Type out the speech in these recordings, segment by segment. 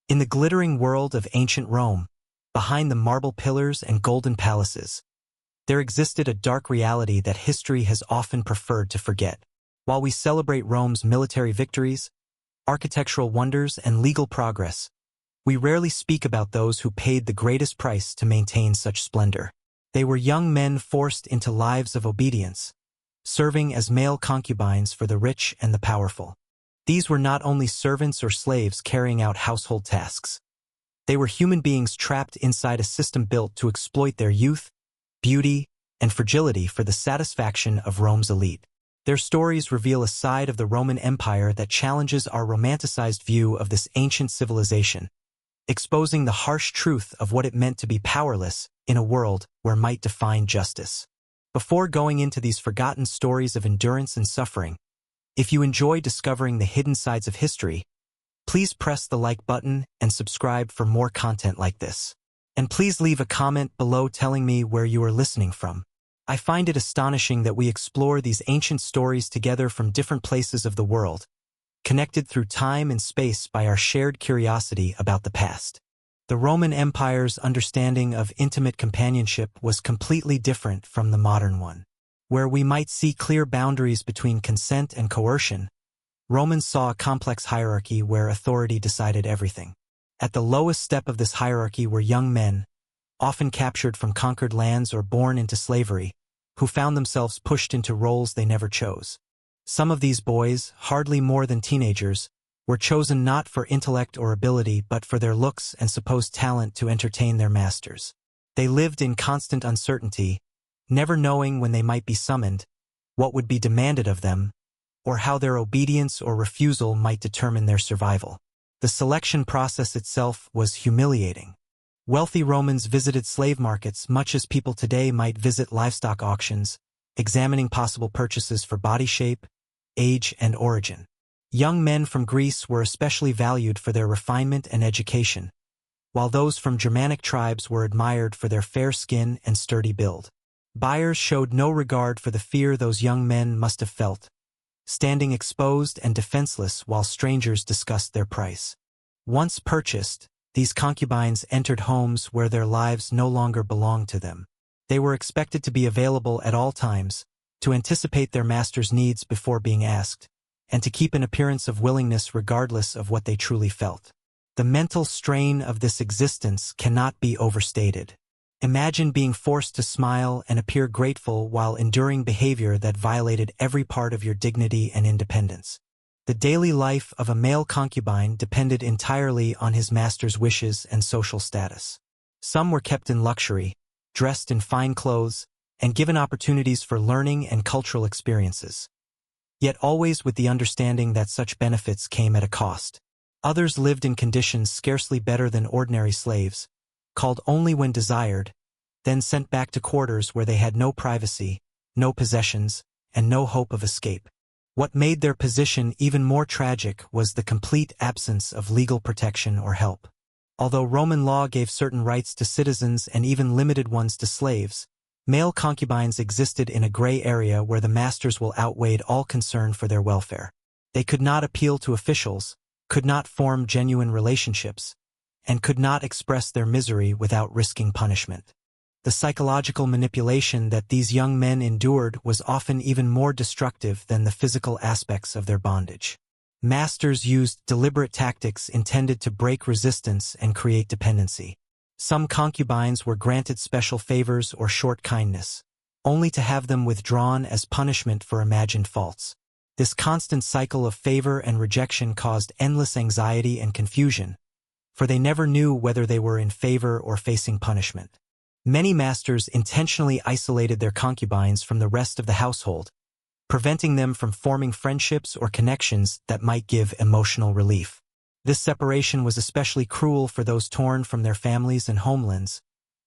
In the glittering world of ancient Rome, behind the marble pillars and golden palaces, there existed a dark reality that history has often preferred to forget. While we celebrate Rome's military victories, architectural wonders, and legal progress, we rarely speak about those who paid the greatest price to maintain such splendor. They were young men forced into lives of obedience, serving as male concubines for the rich and the powerful. These were not only servants or slaves carrying out household tasks. They were human beings trapped inside a system built to exploit their youth, beauty, and fragility for the satisfaction of Rome's elite. Their stories reveal a side of the Roman Empire that challenges our romanticized view of this ancient civilization, exposing the harsh truth of what it meant to be powerless in a world where might defined justice. Before going into these forgotten stories of endurance and suffering, if you enjoy discovering the hidden sides of history, please press the like button and subscribe for more content like this. And please leave a comment below telling me where you are listening from. I find it astonishing that we explore these ancient stories together from different places of the world, connected through time and space by our shared curiosity about the past. The Roman Empire's understanding of intimate companionship was completely different from the modern one. Where we might see clear boundaries between consent and coercion, Romans saw a complex hierarchy where authority decided everything. At the lowest step of this hierarchy were young men, often captured from conquered lands or born into slavery, who found themselves pushed into roles they never chose. Some of these boys, hardly more than teenagers, were chosen not for intellect or ability but for their looks and supposed talent to entertain their masters. They lived in constant uncertainty, never knowing when they might be summoned, what would be demanded of them, or how their obedience or refusal might determine their survival. The selection process itself was humiliating. Wealthy Romans visited slave markets much as people today might visit livestock auctions, examining possible purchases for body shape, age, and origin. Young men from Greece were especially valued for their refinement and education, while those from Germanic tribes were admired for their fair skin and sturdy build. Buyers showed no regard for the fear those young men must have felt, standing exposed and defenseless while strangers discussed their price. Once purchased, these concubines entered homes where their lives no longer belonged to them. They were expected to be available at all times, to anticipate their master's needs before being asked, and to keep an appearance of willingness regardless of what they truly felt. The mental strain of this existence cannot be overstated. Imagine being forced to smile and appear grateful while enduring behavior that violated every part of your dignity and independence. The daily life of a male concubine depended entirely on his master's wishes and social status. Some were kept in luxury, dressed in fine clothes, and given opportunities for learning and cultural experiences, yet always with the understanding that such benefits came at a cost. Others lived in conditions scarcely better than ordinary slaves, called only when desired, then sent back to quarters where they had no privacy, no possessions, and no hope of escape. What made their position even more tragic was the complete absence of legal protection or help. Although Roman law gave certain rights to citizens and even limited ones to slaves, male concubines existed in a gray area where the masters will outweighed all concern for their welfare. They could not appeal to officials, could not form genuine relationships, and could not express their misery without risking punishment. The psychological manipulation that these young men endured was often even more destructive than the physical aspects of their bondage. Masters used deliberate tactics intended to break resistance and create dependency. Some concubines were granted special favors or short kindness, only to have them withdrawn as punishment for imagined faults. This constant cycle of favor and rejection caused endless anxiety and confusion, for they never knew whether they were in favor or facing punishment. Many masters intentionally isolated their concubines from the rest of the household, preventing them from forming friendships or connections that might give emotional relief. This separation was especially cruel for those torn from their families and homelands,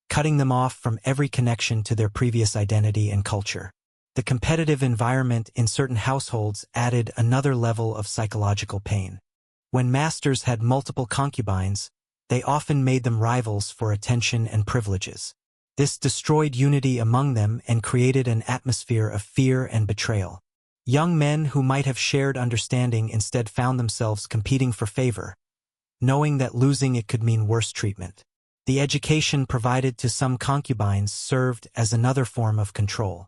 cutting them off from every connection to their previous identity and culture. The competitive environment in certain households added another level of psychological pain. When masters had multiple concubines, they often made them rivals for attention and privileges. This destroyed unity among them and created an atmosphere of fear and betrayal. Young men who might have shared understanding instead found themselves competing for favor, knowing that losing it could mean worse treatment. The education provided to some concubines served as another form of control.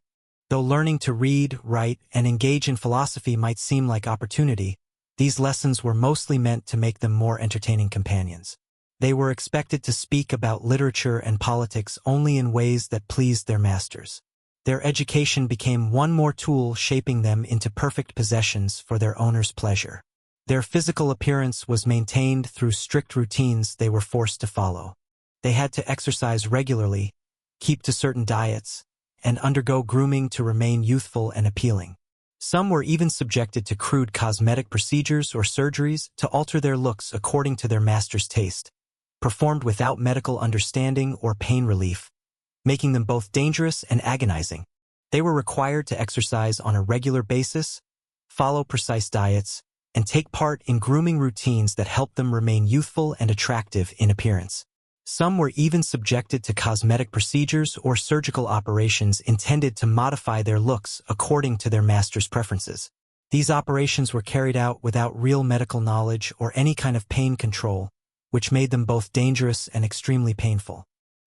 Though learning to read, write, and engage in philosophy might seem like opportunity, these lessons were mostly meant to make them more entertaining companions. They were expected to speak about literature and politics only in ways that pleased their masters. Their education became one more tool shaping them into perfect possessions for their owner's pleasure. Their physical appearance was maintained through strict routines they were forced to follow. They had to exercise regularly, keep to certain diets, and undergo grooming to remain youthful and appealing. Some were even subjected to crude cosmetic procedures or surgeries to alter their looks according to their master's taste, performed without medical understanding or pain relief, making them both dangerous and agonizing. They were required to exercise on a regular basis, follow precise diets, and take part in grooming routines that helped them remain youthful and attractive in appearance. Some were even subjected to cosmetic procedures or surgical operations intended to modify their looks according to their master's preferences. These operations were carried out without real medical knowledge or any kind of pain control, which made them both dangerous and extremely painful.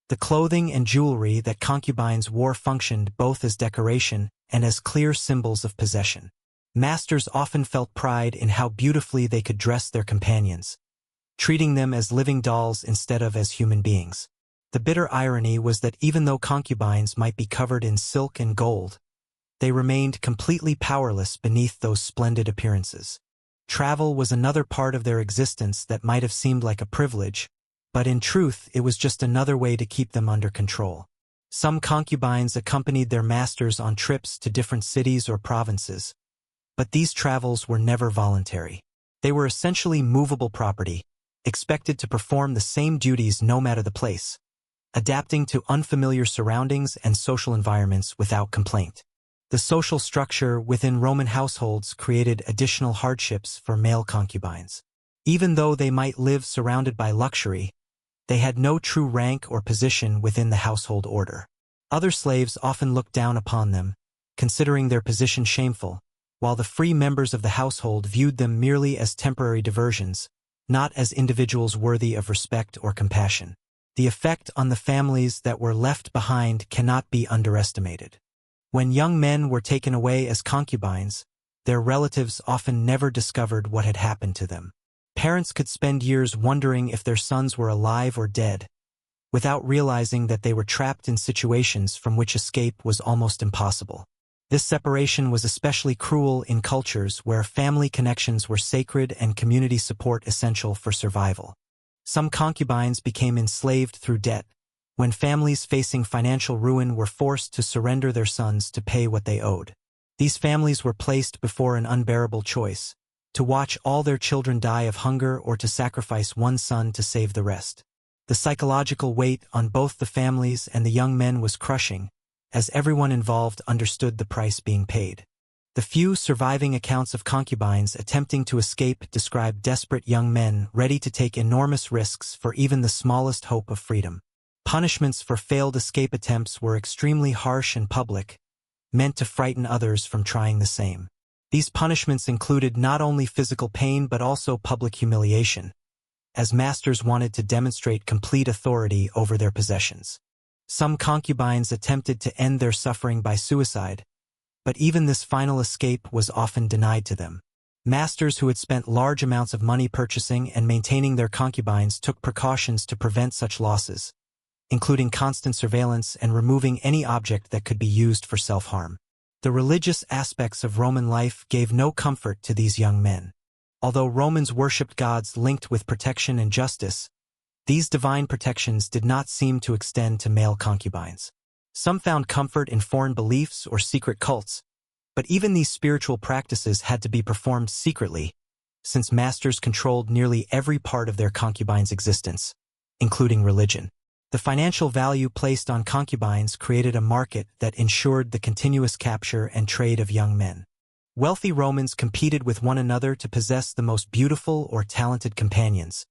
The clothing and jewelry that concubines wore functioned both as decoration and as clear symbols of possession. Masters often felt pride in how beautifully they could dress their companions, treating them as living dolls instead of as human beings. The bitter irony was that even though concubines might be covered in silk and gold, they remained completely powerless beneath those splendid appearances. Travel was another part of their existence that might have seemed like a privilege, but in truth it was just another way to keep them under control. Some concubines accompanied their masters on trips to different cities or provinces, but these travels were never voluntary. They were essentially movable property, expected to perform the same duties no matter the place, adapting to unfamiliar surroundings and social environments without complaint. The social structure within Roman households created additional hardships for male concubines. Even though they might live surrounded by luxury, they had no true rank or position within the household order. Other slaves often looked down upon them, considering their position shameful, while the free members of the household viewed them merely as temporary diversions, not as individuals worthy of respect or compassion. The effect on the families that were left behind cannot be underestimated. When young men were taken away as concubines, their relatives often never discovered what had happened to them. Parents could spend years wondering if their sons were alive or dead, without realizing that they were trapped in situations from which escape was almost impossible. This separation was especially cruel in cultures where family connections were sacred and community support essential for survival. Some concubines became enslaved through debt, when families facing financial ruin were forced to surrender their sons to pay what they owed. These families were placed before an unbearable choice: to watch all their children die of hunger or to sacrifice one son to save the rest. The psychological weight on both the families and the young men was crushing, as everyone involved understood the price being paid. The few surviving accounts of concubines attempting to escape describe desperate young men ready to take enormous risks for even the smallest hope of freedom. Punishments for failed escape attempts were extremely harsh and public, meant to frighten others from trying the same. These punishments included not only physical pain but also public humiliation, as masters wanted to demonstrate complete authority over their possessions. Some concubines attempted to end their suffering by suicide, but even this final escape was often denied to them. Masters who had spent large amounts of money purchasing and maintaining their concubines took precautions to prevent such losses, including constant surveillance and removing any object that could be used for self-harm. The religious aspects of Roman life gave no comfort to these young men. Although Romans worshipped gods linked with protection and justice, these divine protections did not seem to extend to male concubines. Some found comfort in foreign beliefs or secret cults, but even these spiritual practices had to be performed secretly, since masters controlled nearly every part of their concubines' existence, including religion. The financial value placed on concubines created a market that ensured the continuous capture and trade of young men. Wealthy Romans competed with one another to possess the most beautiful or talented companions,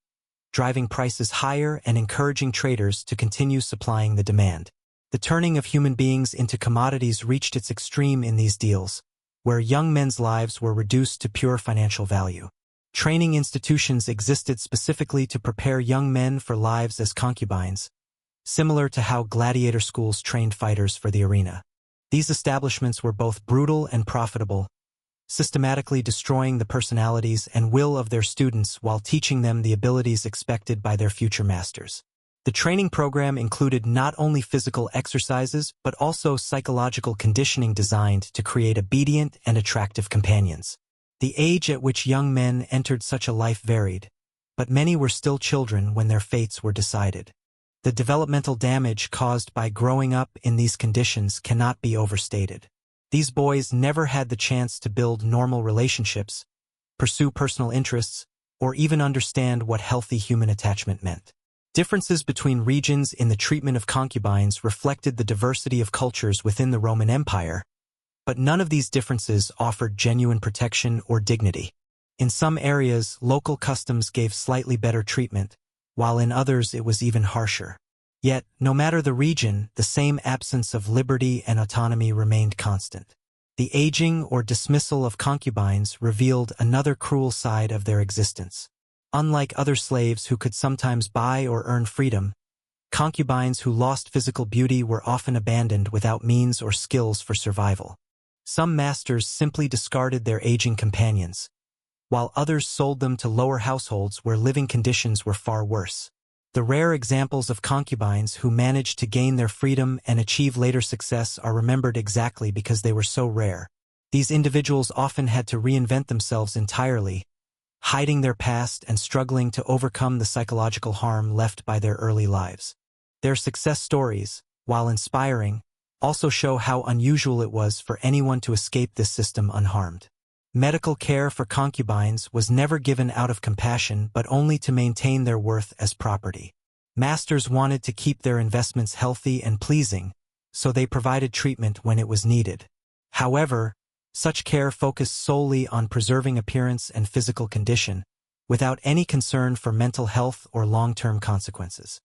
driving prices higher and encouraging traders to continue supplying the demand. The turning of human beings into commodities reached its extreme in these deals, where young men's lives were reduced to pure financial value. Training institutions existed specifically to prepare young men for lives as concubines, similar to how gladiator schools trained fighters for the arena. These establishments were both brutal and profitable, systematically destroying the personalities and will of their students while teaching them the abilities expected by their future masters. The training program included not only physical exercises but also psychological conditioning designed to create obedient and attractive companions. The age at which young men entered such a life varied, but many were still children when their fates were decided. The developmental damage caused by growing up in these conditions cannot be overstated. These boys never had the chance to build normal relationships, pursue personal interests, or even understand what healthy human attachment meant. Differences between regions in the treatment of concubines reflected the diversity of cultures within the Roman Empire, but none of these differences offered genuine protection or dignity. In some areas, local customs gave slightly better treatment, while in others it was even harsher. Yet, no matter the region, the same absence of liberty and autonomy remained constant. The aging or dismissal of concubines revealed another cruel side of their existence. Unlike other slaves who could sometimes buy or earn freedom, concubines who lost physical beauty were often abandoned without means or skills for survival. Some masters simply discarded their aging companions, while others sold them to lower households where living conditions were far worse. The rare examples of concubines who managed to gain their freedom and achieve later success are remembered exactly because they were so rare. These individuals often had to reinvent themselves entirely, hiding their past and struggling to overcome the psychological harm left by their early lives. Their success stories, while inspiring, also show how unusual it was for anyone to escape this system unharmed. Medical care for concubines was never given out of compassion but only to maintain their worth as property. Masters wanted to keep their investments healthy and pleasing, so they provided treatment when it was needed. However, such care focused solely on preserving appearance and physical condition, without any concern for mental health or long-term consequences.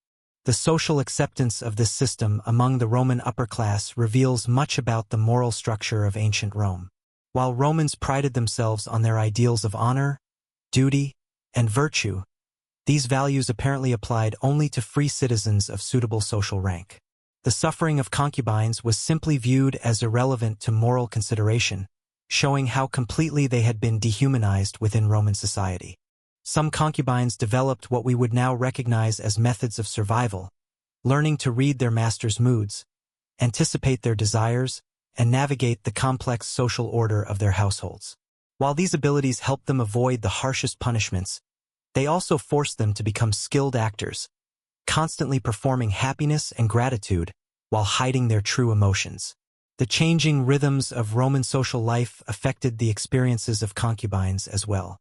The social acceptance of this system among the Roman upper class reveals much about the moral structure of ancient Rome. While Romans prided themselves on their ideals of honor, duty, and virtue, these values apparently applied only to free citizens of suitable social rank. The suffering of concubines was simply viewed as irrelevant to moral consideration, showing how completely they had been dehumanized within Roman society. Some concubines developed what we would now recognize as methods of survival, learning to read their master's moods, anticipate their desires, and navigate the complex social order of their households. While these abilities helped them avoid the harshest punishments, they also forced them to become skilled actors, constantly performing happiness and gratitude while hiding their true emotions. The changing rhythms of Roman social life affected the experiences of concubines as well.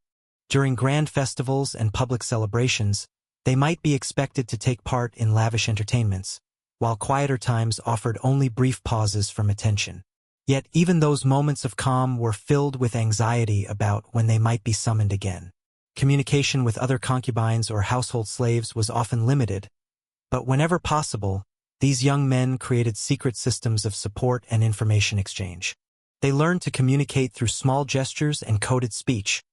During grand festivals and public celebrations, they might be expected to take part in lavish entertainments, while quieter times offered only brief pauses from attention. Yet even those moments of calm were filled with anxiety about when they might be summoned again. Communication with other concubines or household slaves was often limited, but whenever possible, these young men created secret systems of support and information exchange. They learned to communicate through small gestures and coded speech,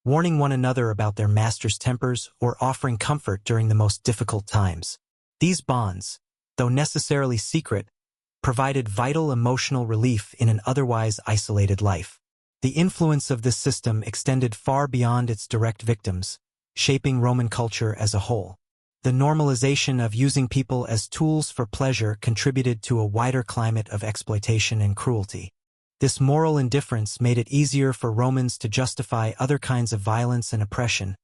warning one another about their master's tempers or offering comfort during the most difficult times. These bonds, though necessarily secret, provided vital emotional relief in an otherwise isolated life. The influence of this system extended far beyond its direct victims, shaping Roman culture as a whole. The normalization of using people as tools for pleasure contributed to a wider climate of exploitation and cruelty. This moral indifference made it easier for Romans to justify other kinds of violence and oppression,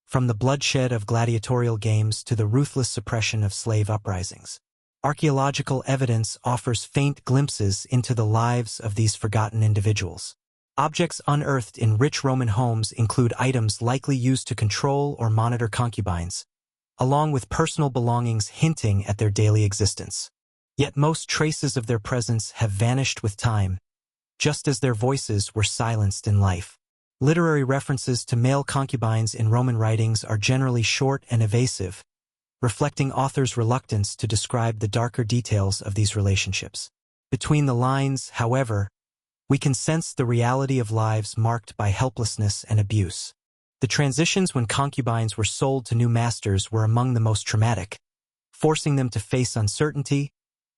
from the bloodshed of gladiatorial games to the ruthless suppression of slave uprisings. Archaeological evidence offers faint glimpses into the lives of these forgotten individuals. Objects unearthed in rich Roman homes include items likely used to control or monitor concubines, along with personal belongings hinting at their daily existence. Yet most traces of their presence have vanished with time, just as their voices were silenced in life. Literary references to male concubines in Roman writings are generally short and evasive, reflecting authors' reluctance to describe the darker details of these relationships. Between the lines, however, we can sense the reality of lives marked by helplessness and abuse. The transitions when concubines were sold to new masters were among the most traumatic, forcing them to face uncertainty,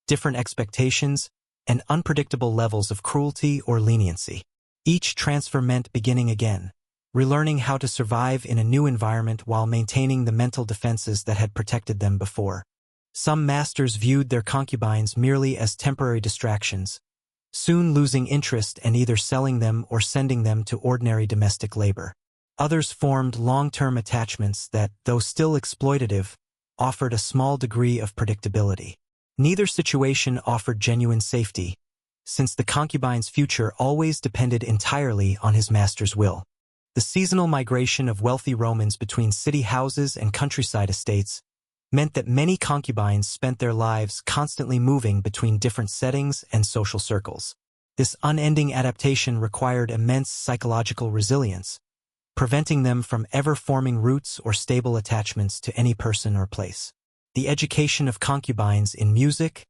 different expectations, and unpredictable levels of cruelty or leniency. Each transfer meant beginning again, relearning how to survive in a new environment while maintaining the mental defenses that had protected them before. Some masters viewed their concubines merely as temporary distractions, soon losing interest and either selling them or sending them to ordinary domestic labor. Others formed long-term attachments that, though still exploitative, offered a small degree of predictability. Neither situation offered genuine safety, since the concubine's future always depended entirely on his master's will. The seasonal migration of wealthy Romans between city houses and countryside estates meant that many concubines spent their lives constantly moving between different settings and social circles. This unending adaptation required immense psychological resilience, preventing them from ever forming roots or stable attachments to any person or place. The education of concubines in music,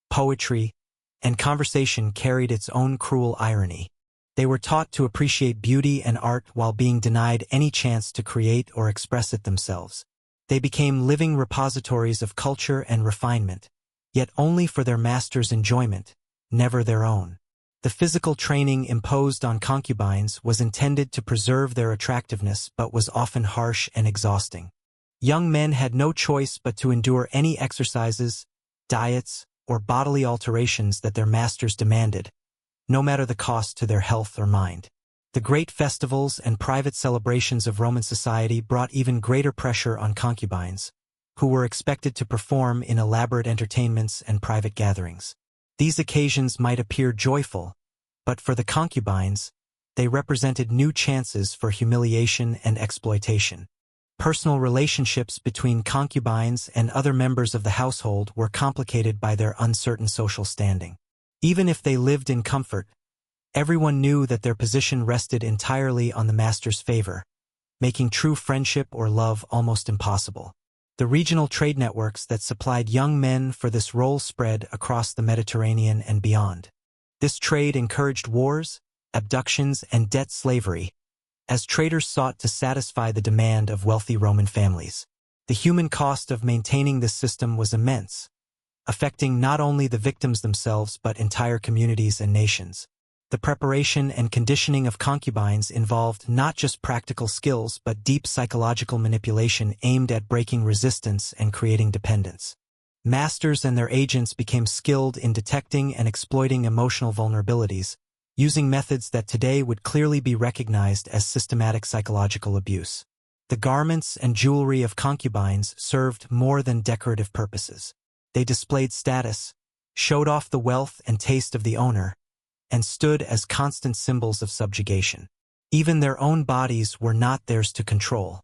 poetry, and conversation carried its own cruel irony. They were taught to appreciate beauty and art while being denied any chance to create or express it themselves. They became living repositories of culture and refinement, yet only for their master's enjoyment, never their own. The physical training imposed on concubines was intended to preserve their attractiveness but was often harsh and exhausting. Young men had no choice but to endure any exercises, diets, or bodily alterations that their masters demanded, no matter the cost to their health or mind. The great festivals and private celebrations of Roman society brought even greater pressure on concubines, who were expected to perform in elaborate entertainments and private gatherings. These occasions might appear joyful, but for the concubines, they represented new chances for humiliation and exploitation. Personal relationships between concubines and other members of the household were complicated by their uncertain social standing. Even if they lived in comfort, everyone knew that their position rested entirely on the master's favor, making true friendship or love almost impossible. The regional trade networks that supplied young men for this role spread across the Mediterranean and beyond. This trade encouraged wars, abductions, and debt slavery, as traders sought to satisfy the demand of wealthy Roman families. The human cost of maintaining this system was immense, affecting not only the victims themselves but entire communities and nations. The preparation and conditioning of concubines involved not just practical skills but deep psychological manipulation aimed at breaking resistance and creating dependence. Masters and their agents became skilled in detecting and exploiting emotional vulnerabilities, using methods that today would clearly be recognized as systematic psychological abuse. The garments and jewelry of concubines served more than decorative purposes. They displayed status, showed off the wealth and taste of the owner, and stood as constant symbols of subjugation. Even their own bodies were not theirs to control.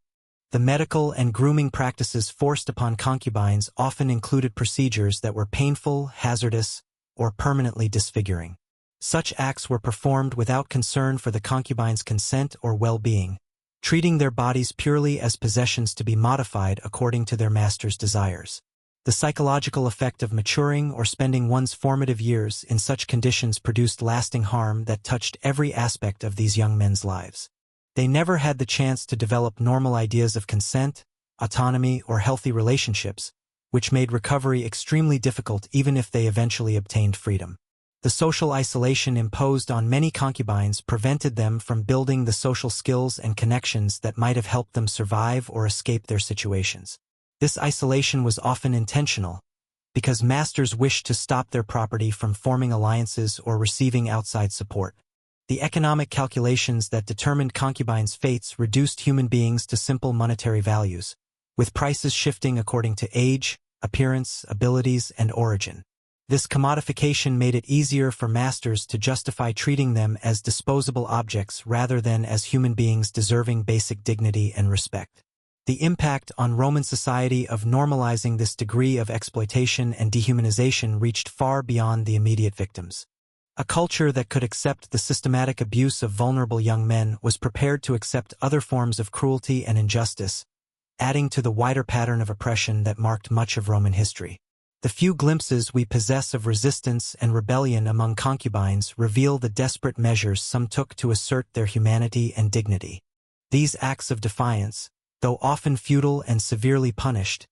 The medical and grooming practices forced upon concubines often included procedures that were painful, hazardous, or permanently disfiguring. Such acts were performed without concern for the concubine's consent or well-being, treating their bodies purely as possessions to be modified according to their master's desires. The psychological effect of maturing or spending one's formative years in such conditions produced lasting harm that touched every aspect of these young men's lives. They never had the chance to develop normal ideas of consent, autonomy, or healthy relationships, which made recovery extremely difficult even if they eventually obtained freedom. The social isolation imposed on many concubines prevented them from building the social skills and connections that might have helped them survive or escape their situations. This isolation was often intentional, because masters wished to stop their property from forming alliances or receiving outside support. The economic calculations that determined concubines' fates reduced human beings to simple monetary values, with prices shifting according to age, appearance, abilities, and origin. This commodification made it easier for masters to justify treating them as disposable objects rather than as human beings deserving basic dignity and respect. The impact on Roman society of normalizing this degree of exploitation and dehumanization reached far beyond the immediate victims. A culture that could accept the systematic abuse of vulnerable young men was prepared to accept other forms of cruelty and injustice, adding to the wider pattern of oppression that marked much of Roman history. The few glimpses we possess of resistance and rebellion among concubines reveal the desperate measures some took to assert their humanity and dignity. These acts of defiance, though often futile and severely punished,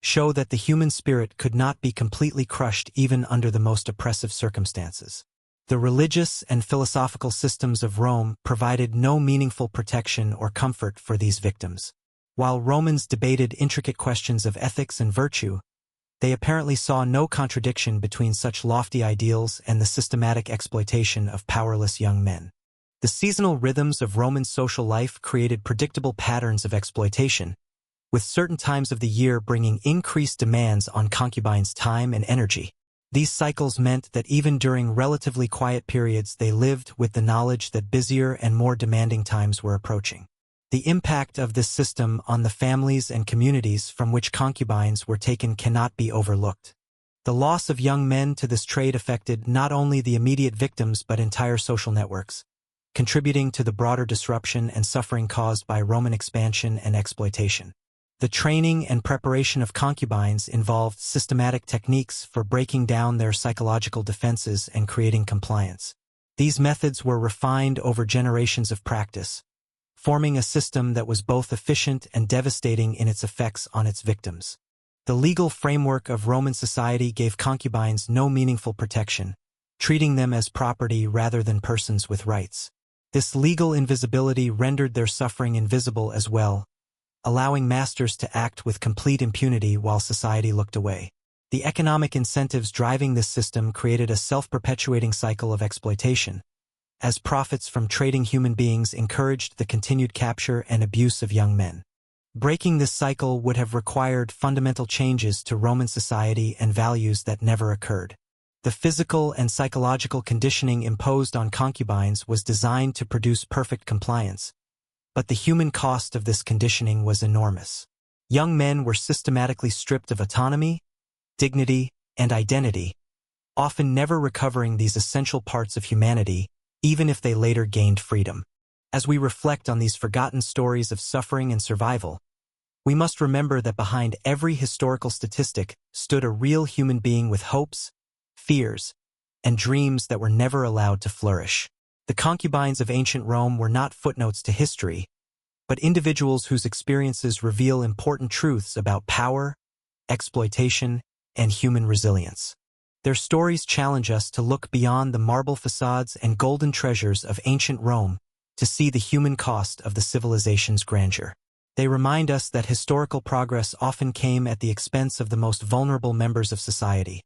show that the human spirit could not be completely crushed even under the most oppressive circumstances. The religious and philosophical systems of Rome provided no meaningful protection or comfort for these victims. While Romans debated intricate questions of ethics and virtue, they apparently saw no contradiction between such lofty ideals and the systematic exploitation of powerless young men. The seasonal rhythms of Roman social life created predictable patterns of exploitation, with certain times of the year bringing increased demands on concubines' time and energy. These cycles meant that even during relatively quiet periods they lived with the knowledge that busier and more demanding times were approaching. The impact of this system on the families and communities from which concubines were taken cannot be overlooked. The loss of young men to this trade affected not only the immediate victims but entire social networks, contributing to the broader disruption and suffering caused by Roman expansion and exploitation. The training and preparation of concubines involved systematic techniques for breaking down their psychological defenses and creating compliance. These methods were refined over generations of practice, forming a system that was both efficient and devastating in its effects on its victims. The legal framework of Roman society gave concubines no meaningful protection, treating them as property rather than persons with rights. This legal invisibility rendered their suffering invisible as well, allowing masters to act with complete impunity while society looked away. The economic incentives driving this system created a self-perpetuating cycle of exploitation, as profits from trading human beings encouraged the continued capture and abuse of young men. Breaking this cycle would have required fundamental changes to Roman society and values that never occurred. The physical and psychological conditioning imposed on concubines was designed to produce perfect compliance, but the human cost of this conditioning was enormous. Young men were systematically stripped of autonomy, dignity, and identity, often never recovering these essential parts of humanity, even if they later gained freedom. As we reflect on these forgotten stories of suffering and survival, we must remember that behind every historical statistic stood a real human being with hopes, fears, and dreams that were never allowed to flourish. The concubines of ancient Rome were not footnotes to history, but individuals whose experiences reveal important truths about power, exploitation, and human resilience. Their stories challenge us to look beyond the marble facades and golden treasures of ancient Rome to see the human cost of the civilization's grandeur. They remind us that historical progress often came at the expense of the most vulnerable members of society,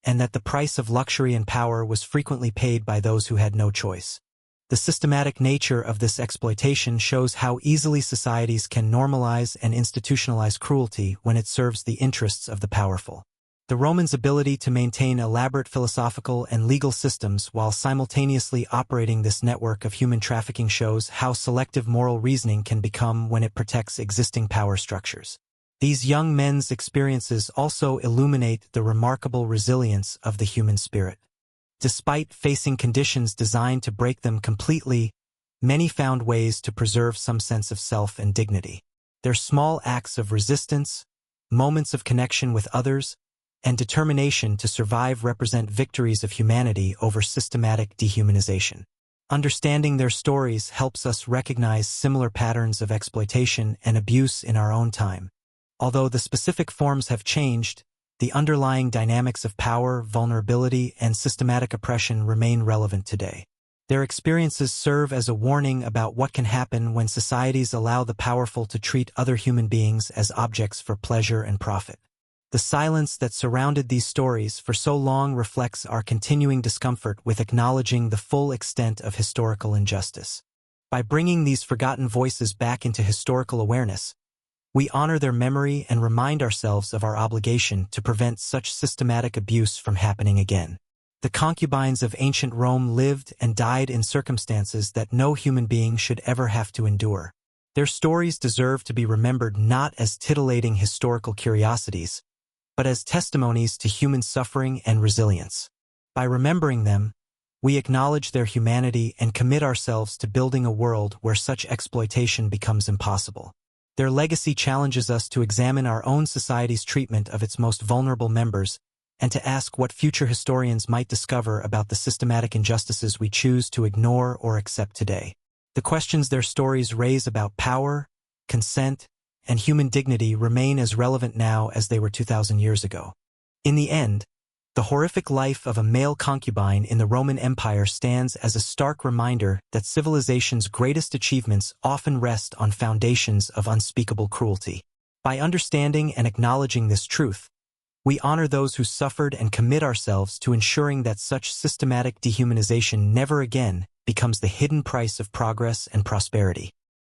and that the price of luxury and power was frequently paid by those who had no choice. The systematic nature of this exploitation shows how easily societies can normalize and institutionalize cruelty when it serves the interests of the powerful. The Romans' ability to maintain elaborate philosophical and legal systems while simultaneously operating this network of human trafficking shows how selective moral reasoning can become when it protects existing power structures. These young men's experiences also illuminate the remarkable resilience of the human spirit. Despite facing conditions designed to break them completely, many found ways to preserve some sense of self and dignity. Their small acts of resistance, moments of connection with others, and determination to survive represent victories of humanity over systematic dehumanization. Understanding their stories helps us recognize similar patterns of exploitation and abuse in our own time. Although the specific forms have changed, the underlying dynamics of power, vulnerability, and systematic oppression remain relevant today. Their experiences serve as a warning about what can happen when societies allow the powerful to treat other human beings as objects for pleasure and profit. The silence that surrounded these stories for so long reflects our continuing discomfort with acknowledging the full extent of historical injustice. By bringing these forgotten voices back into historical awareness, we honor their memory and remind ourselves of our obligation to prevent such systematic abuse from happening again. The concubines of ancient Rome lived and died in circumstances that no human being should ever have to endure. Their stories deserve to be remembered not as titillating historical curiosities, but as testimonies to human suffering and resilience. By remembering them, we acknowledge their humanity and commit ourselves to building a world where such exploitation becomes impossible. Their legacy challenges us to examine our own society's treatment of its most vulnerable members and to ask what future historians might discover about the systematic injustices we choose to ignore or accept today. The questions their stories raise about power, consent, and human dignity remain as relevant now as they were 2,000 years ago. In the end, the horrific life of a male concubine in the Roman Empire stands as a stark reminder that civilization's greatest achievements often rest on foundations of unspeakable cruelty. By understanding and acknowledging this truth, we honor those who suffered and commit ourselves to ensuring that such systematic dehumanization never again becomes the hidden price of progress and prosperity.